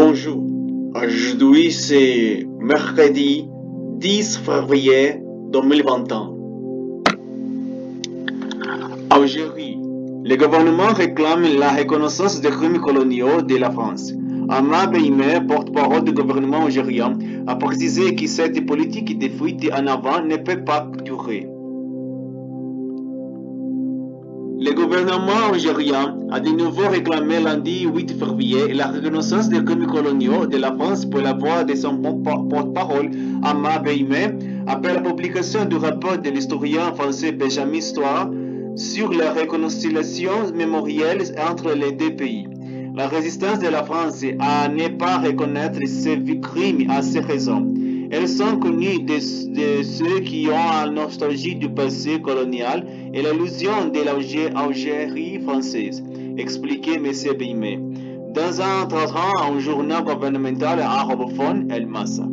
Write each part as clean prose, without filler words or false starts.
Bonjour, aujourd'hui c'est mercredi 10 février 2021. Algérie, le gouvernement réclame la reconnaissance des crimes coloniaux de la France. Ama Beimé, porte-parole du gouvernement algérien, a précisé que cette politique de fuite en avant ne peut pas durer. Le gouvernement algérien a de nouveau réclamé lundi 8 février la reconnaissance des crimes coloniaux de la France pour la voix de son porte-parole Ama Beimé après la publication du rapport de l'historien français Benjamin Stoire sur la réconciliation mémorielle entre les deux pays. La résistance de la France à ne pas reconnaître ces crimes à ces raisons. Elles sont connues de ceux qui ont la nostalgie du passé colonial et l'illusion de l'Algérie française, expliquait M. Beimé. Dans un traduit en journal gouvernemental arabophone, El Massa,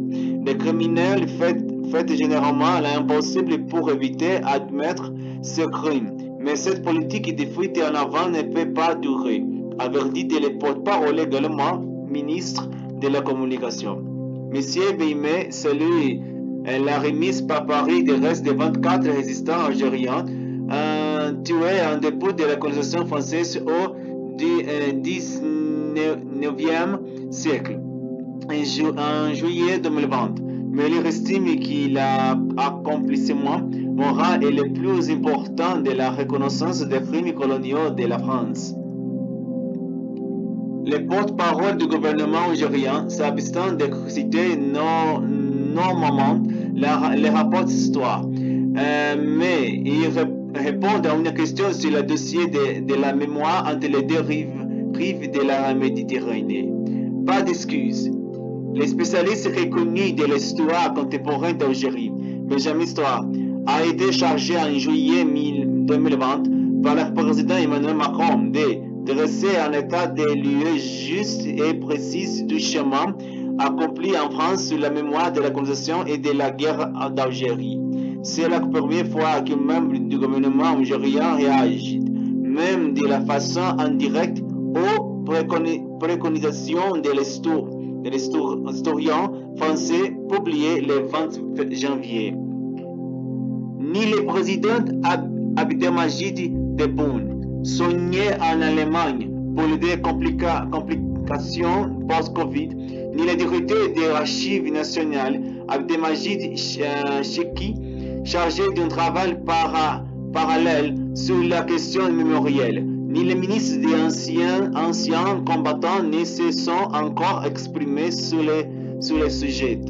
les criminels font généralement l'impossible pour éviter d'admettre ces crimes. Mais cette politique de fuite en avant ne peut pas durer, avertit le porte-parole également ministre de la Communication. M. Beimé salue la remise par Paris des restes de 24 résistants algériens tués en début de la colonisation française au XIXe siècle, en juillet 2020. Mais il estime que l'accomplissement moral est le plus important de la reconnaissance des crimes coloniaux de la France. Le porte-parole du gouvernement algérien s'abstient de citer normalement les rapports d'histoire, mais il répond à une question sur le dossier de la mémoire entre les deux rives de la Méditerranée. Pas d'excuses. Les spécialistes reconnus de l'histoire contemporaine d'Algérie, Benjamin Stoire, a été chargé en juillet 2020 par le président Emmanuel Macron de dresser un état des lieux juste et précis du chemin accompli en France sur la mémoire de la colonisation et de la guerre d'Algérie. C'est la première fois qu'un membre du gouvernement algérien réagit, même de la façon indirecte, aux préconisations de l'historien français publié le 20 janvier. Ni le président Abdelmajid Tebboune, soigné en Allemagne pour les complications post-Covid, ni le directeur des archives nationales, Abdelmajid Cheki, chargé d'un travail parallèle sur la question mémorielle, ni les ministres des anciens combattants ne se sont encore exprimés sur le sujet.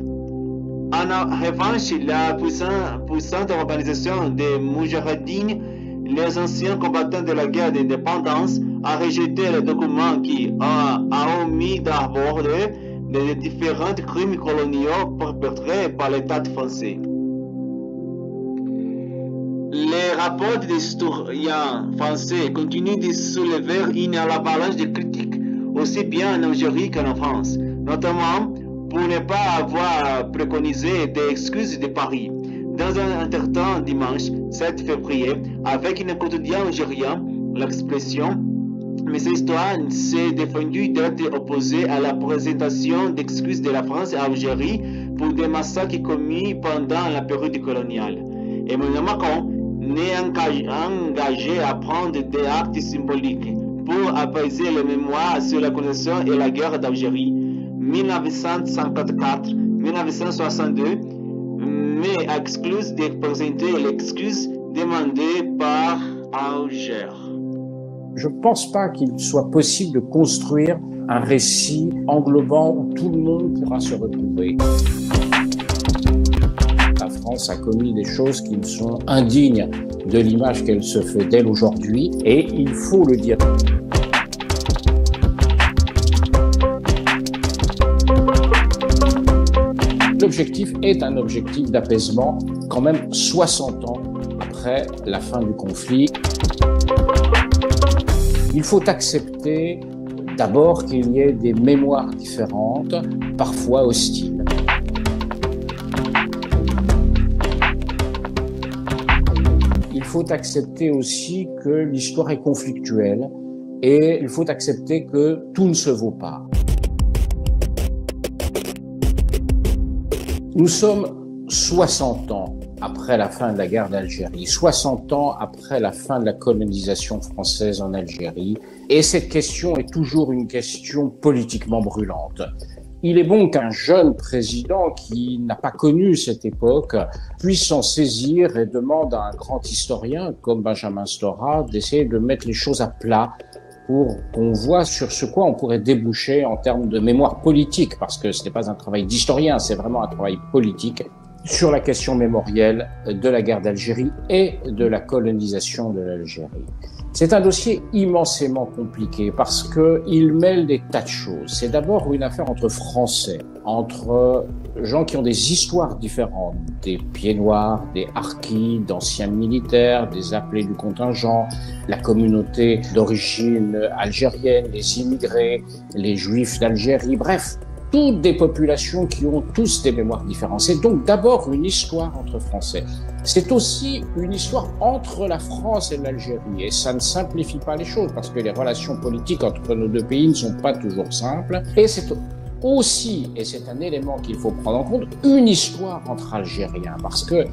En revanche, la puissante organisation des Moudjahidine, les anciens combattants de la guerre d'indépendance, a rejeté le document qui a omis d'aborder les différents crimes coloniaux perpétrés par l'État français. Les rapports des historiens français continuent de soulever une avalanche de critiques, aussi bien en Algérie qu'en France, notamment pour ne pas avoir préconisé des excuses de Paris. Dans un intertemps dimanche 7 février, avec un quotidien algérien, l'expression M. Histoire s'est défendu d'être opposé à la présentation d'excuses de la France à Algérie pour des massacres commis pendant la période coloniale. Emmanuel Macron n'est engagé à prendre des actes symboliques pour apaiser les mémoires sur la colonisation et la guerre d'Algérie 1954-1962, mais excluse de présenter l'excuse demandée par Alger. Je ne pense pas qu'il soit possible de construire un récit englobant où tout le monde pourra se retrouver. La France a commis des choses qui sont indignes de l'image qu'elle se fait d'elle aujourd'hui, et il faut le dire. L'objectif est un objectif d'apaisement, quand même 60 ans après la fin du conflit. Il faut accepter d'abord qu'il y ait des mémoires différentes, parfois hostiles. Il faut accepter aussi que l'histoire est conflictuelle et il faut accepter que tout ne se vaut pas. Nous sommes 60 ans après la fin de la guerre d'Algérie, 60 ans après la fin de la colonisation française en Algérie, et cette question est toujours une question politiquement brûlante. Il est bon qu'un jeune président qui n'a pas connu cette époque puisse s'en saisir et demande à un grand historien comme Benjamin Stora d'essayer de mettre les choses à plat pour qu'on voit sur ce quoi on pourrait déboucher en termes de mémoire politique, parce que ce n'est pas un travail d'historien, c'est vraiment un travail politique sur la question mémorielle de la guerre d'Algérie et de la colonisation de l'Algérie. C'est un dossier immensément compliqué parce qu'il mêle des tas de choses. C'est d'abord une affaire entre Français, entre gens qui ont des histoires différentes, des pieds noirs, des harkis, d'anciens militaires, des appelés du contingent, la communauté d'origine algérienne, les immigrés, les juifs d'Algérie, bref, toutes des populations qui ont tous des mémoires différentes. C'est donc d'abord une histoire entre Français. C'est aussi une histoire entre la France et l'Algérie. Et ça ne simplifie pas les choses parce que les relations politiques entre nos deux pays ne sont pas toujours simples. Et c'est aussi, et c'est un élément qu'il faut prendre en compte, une histoire entre Algériens. Parce que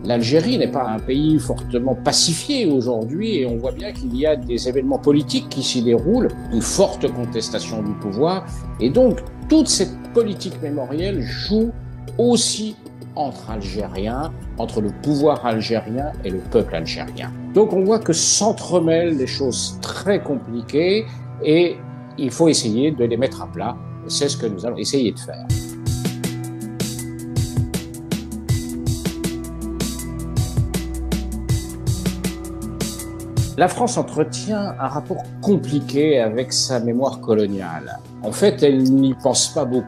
l'Algérie n'est pas un pays fortement pacifié aujourd'hui et on voit bien qu'il y a des événements politiques qui s'y déroulent, une forte contestation du pouvoir. Et donc, toute cette politique mémorielle joue aussi entre Algériens, entre le pouvoir algérien et le peuple algérien. Donc on voit que s'entremêlent des choses très compliquées et il faut essayer de les mettre à plat. C'est ce que nous allons essayer de faire. La France entretient un rapport compliqué avec sa mémoire coloniale. En fait, elle n'y pense pas beaucoup.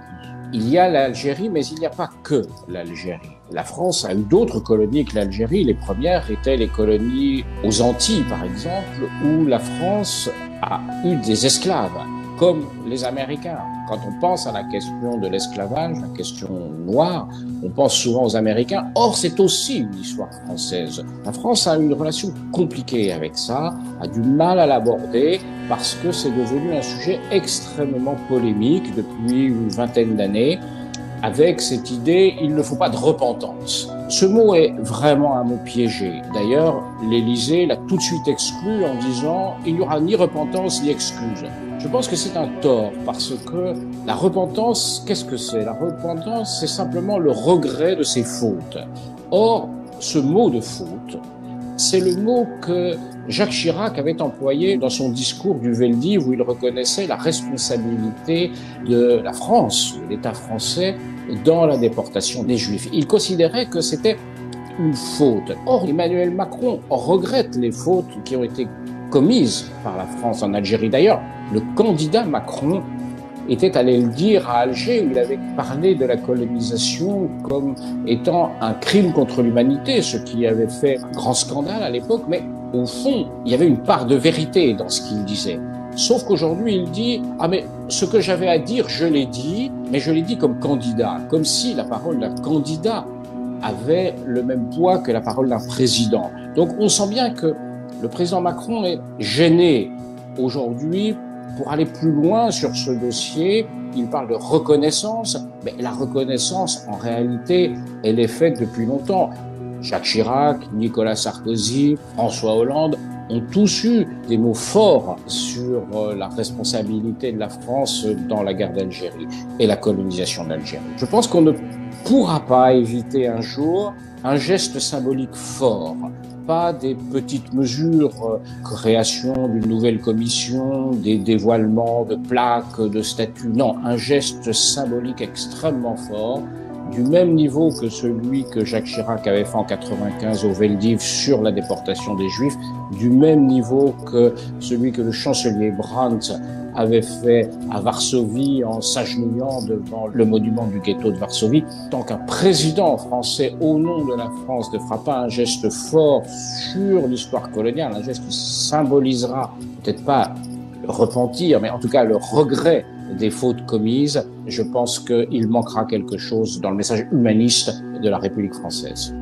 Il y a l'Algérie, mais il n'y a pas que l'Algérie. La France a eu d'autres colonies que l'Algérie. Les premières étaient les colonies aux Antilles, par exemple, où la France a eu des esclaves, comme les Américains. Quand on pense à la question de l'esclavage, la question noire, on pense souvent aux Américains. Or, c'est aussi une histoire française. La France a une relation compliquée avec ça, a du mal à l'aborder, parce que c'est devenu un sujet extrêmement polémique depuis une vingtaine d'années, avec cette idée « il ne faut pas de repentance ». Ce mot est vraiment un mot piégé. D'ailleurs, l'Élysée l'a tout de suite exclu en disant « il n'y aura ni repentance ni excuse ». Je pense que c'est un tort, parce que la repentance, qu'est-ce que c'est? La repentance, c'est simplement le regret de ses fautes. Or, ce mot de faute, c'est le mot que Jacques Chirac avait employé dans son discours du Veldiv où il reconnaissait la responsabilité de la France, de l'État français, dans la déportation des Juifs. Il considérait que c'était une faute. Or, Emmanuel Macron regrette les fautes qui ont été commises par la France en Algérie. D'ailleurs, le candidat Macron était allé le dire à Alger, où il avait parlé de la colonisation comme étant un crime contre l'humanité, ce qui avait fait un grand scandale à l'époque, mais au fond, il y avait une part de vérité dans ce qu'il disait. Sauf qu'aujourd'hui, il dit « Ah mais ce que j'avais à dire, je l'ai dit, mais je l'ai dit comme candidat », comme si la parole d'un candidat avait le même poids que la parole d'un président. Donc on sent bien que le président Macron est gêné aujourd'hui pour aller plus loin sur ce dossier. Il parle de reconnaissance, mais la reconnaissance, en réalité, elle est faite depuis longtemps. Jacques Chirac, Nicolas Sarkozy, François Hollande ont tous eu des mots forts sur la responsabilité de la France dans la guerre d'Algérie et la colonisation d'Algérie. Je pense qu'on ne pourra pas éviter un jour un geste symbolique fort, pas des petites mesures, création d'une nouvelle commission, des dévoilements de plaques, de statues, non, un geste symbolique extrêmement fort, du même niveau que celui que Jacques Chirac avait fait en 95 au Veldiv sur la déportation des Juifs, du même niveau que celui que le chancelier Brandt avait fait à Varsovie en s'agenouillant devant le monument du ghetto de Varsovie. Tant qu'un président français, au nom de la France, ne fera pas un geste fort sur l'histoire coloniale, un geste qui symbolisera peut-être pas le repentir, mais en tout cas le regret des fautes commises, je pense qu'il manquera quelque chose dans le message humaniste de la République française.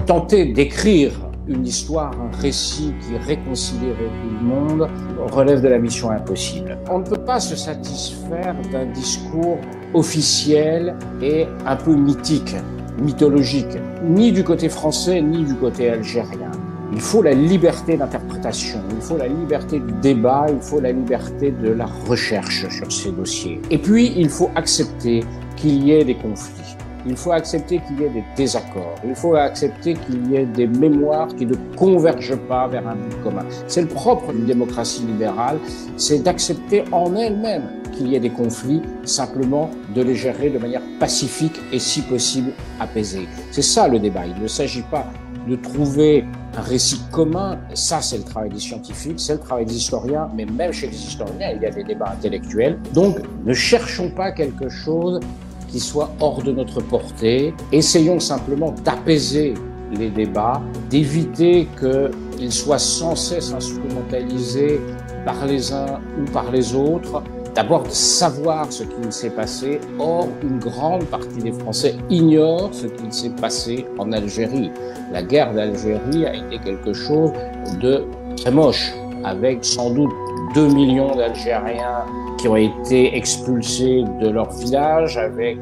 Tenter d'écrire une histoire, un récit qui réconcilierait tout le monde relève de la mission impossible. On ne peut pas se satisfaire d'un discours officiel et un peu mythique, mythologique, ni du côté français, ni du côté algérien. Il faut la liberté d'interprétation, il faut la liberté du débat, il faut la liberté de la recherche sur ces dossiers. Et puis, il faut accepter qu'il y ait des conflits. Il faut accepter qu'il y ait des désaccords. Il faut accepter qu'il y ait des mémoires qui ne convergent pas vers un but commun. C'est le propre d'une démocratie libérale, c'est d'accepter en elle-même qu'il y ait des conflits, simplement de les gérer de manière pacifique et si possible apaisée. C'est ça le débat. Il ne s'agit pas de trouver un récit commun. Ça, c'est le travail des scientifiques, c'est le travail des historiens, mais même chez les historiens, il y a des débats intellectuels. Donc, ne cherchons pas quelque chose qui soit hors de notre portée. Essayons simplement d'apaiser les débats, d'éviter qu'ils soient sans cesse instrumentalisés par les uns ou par les autres. D'abord de savoir ce qu'il s'est passé. Or, une grande partie des Français ignorent ce qu'il s'est passé en Algérie. La guerre d'Algérie a été quelque chose de très moche, avec sans doute 2 millions d'Algériens qui ont été expulsés de leur village, avec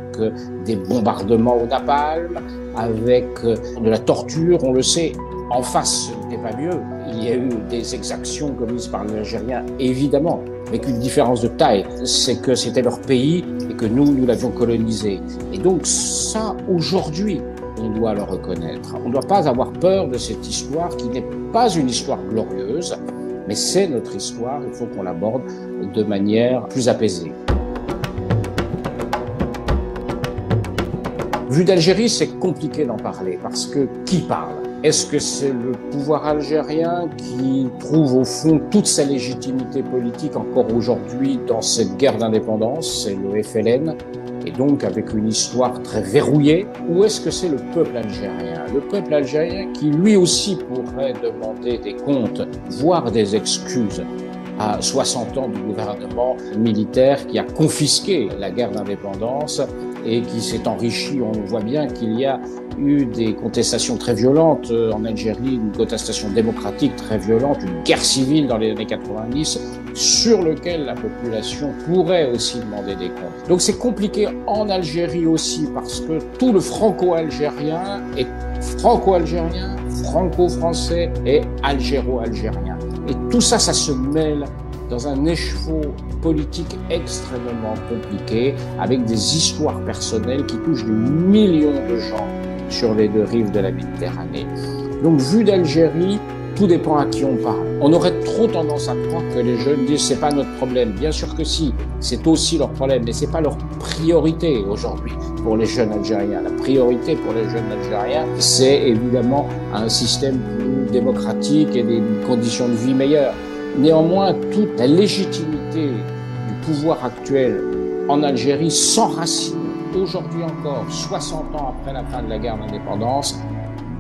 des bombardements au napalm, avec de la torture, on le sait. En face, ce n'était pas mieux. Il y a eu des exactions commises par les Algériens, évidemment, avec une différence de taille. C'est que c'était leur pays et que nous l'avions colonisé. Et donc ça, aujourd'hui, on doit le reconnaître. On ne doit pas avoir peur de cette histoire qui n'est pas une histoire glorieuse, mais c'est notre histoire, il faut qu'on l'aborde de manière plus apaisée. Vu d'Algérie, c'est compliqué d'en parler, parce que qui parle? Est-ce que c'est le pouvoir algérien qui trouve au fond toute sa légitimité politique encore aujourd'hui dans cette guerre d'indépendance? C'est le FLN, et donc avec une histoire très verrouillée. Ou est-ce que c'est le peuple algérien? Le peuple algérien qui lui aussi pourrait demander des comptes, voire des excuses à 60 ans du gouvernement militaire qui a confisqué la guerre d'indépendance et qui s'est enrichi. On voit bien qu'il y a eu des contestations très violentes en Algérie, une contestation démocratique très violente, une guerre civile dans les années 90, sur lequel la population pourrait aussi demander des comptes. Donc c'est compliqué en Algérie aussi, parce que tout le franco-algérien est franco-algérien, franco-français et algéro-algérien. Et tout ça, ça se mêle dans un écheveau politique extrêmement compliqué, avec des histoires personnelles qui touchent des millions de gens sur les deux rives de la Méditerranée. Donc, vu d'Algérie, tout dépend à qui on parle. On aurait trop tendance à croire que les jeunes disent c'est pas notre problème. Bien sûr que si, c'est aussi leur problème, mais c'est pas leur priorité aujourd'hui pour les jeunes Algériens. La priorité pour les jeunes Algériens, c'est évidemment un système plus démocratique et des conditions de vie meilleures. Néanmoins, toute la légitimité du pouvoir actuel en Algérie s'enracine aujourd'hui encore, 60 ans après la fin de la guerre d'indépendance,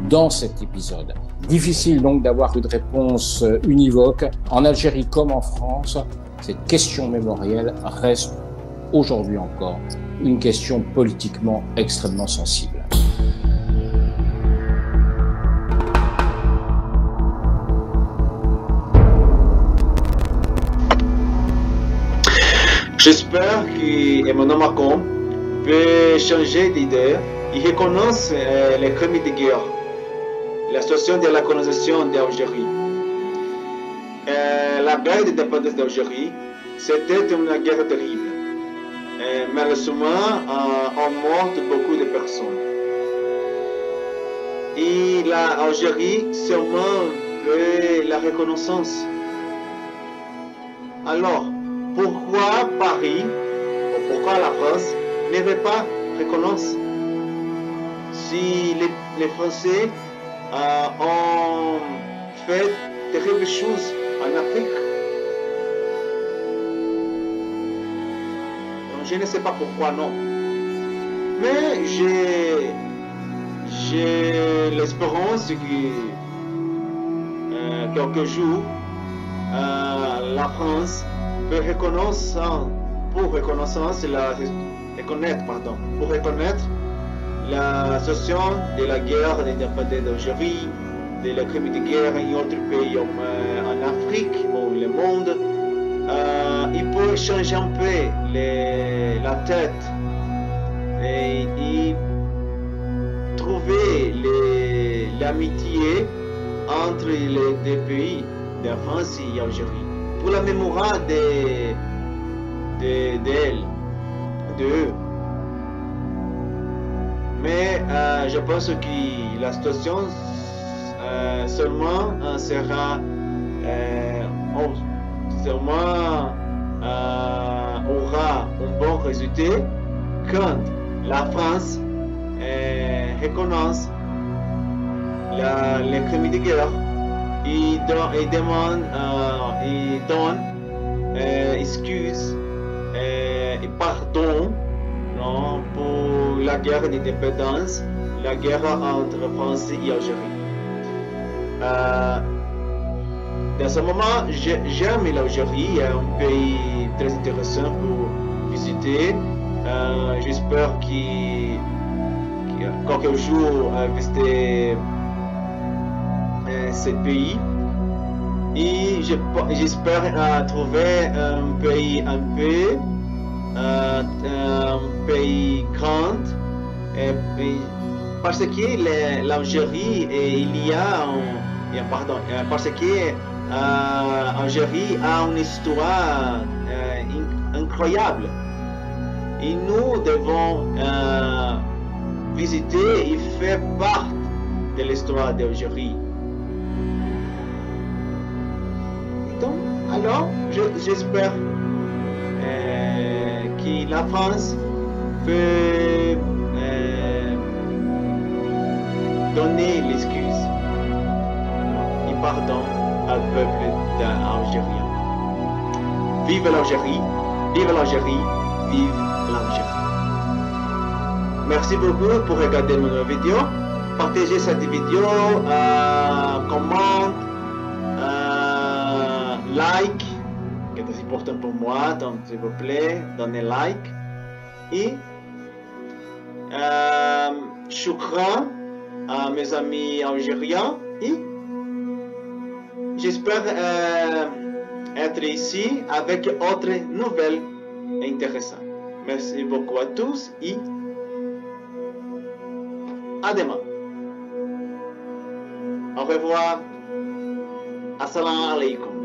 dans cet épisode. Difficile donc d'avoir une réponse univoque. En Algérie comme en France, cette question mémorielle reste aujourd'hui encore une question politiquement extrêmement sensible. J'espère qu'Emmanuel Macron peut changer d'idée. Il reconnaît les crimes de guerre, la situation de la colonisation d'Algérie. La guerre d'indépendance d'Algérie, c'était une guerre terrible. Malheureusement, on mort beaucoup de personnes. Et l'Algérie seulement veut la reconnaissance. Alors, pourquoi Paris, ou pourquoi la France ne veut pas reconnaître si les Français ont fait de terribles choses en Afrique? Donc, je ne sais pas pourquoi non. Mais j'ai l'espérance que quelques jours, la France peut reconnaître la situation de la guerre d'indépendance d'Algérie, de la crime de guerre en autres pays en Afrique ou le monde, il peut changer un peu la tête et trouver l'amitié entre les deux pays, de la France et l'Algérie, pour la mémoire d'eux. Mais je pense que la situation seulement sera aura un bon résultat quand la France reconnaisse les crimes de guerre et donne excuses et pardon, non, pour la guerre d'indépendance, la guerre entre France et Algérie. Dans ce moment, j'aime l'Algérie, un pays très intéressant pour visiter. J'espère que quelques jours visiter ce pays. Et j'espère trouver un pays grand, parce que l'Algérie parce que l'Algérie a une histoire incroyable et nous devons visiter et faire partie de l'histoire d'Algérie. Alors, j'espère que la France peut donner l'excuse et pardon au peuple algérien. Vive l'Algérie, vive l'Algérie, vive l'Algérie. Merci beaucoup pour regarder mon vidéo. Partagez cette vidéo, commente, like, qui est important pour moi, donc s'il vous plaît, donnez like. Et shukran à mes amis algériens. Et j'espère être ici avec autres nouvelles intéressantes. Merci beaucoup à tous et à demain. Au revoir. Assalamu alaikum.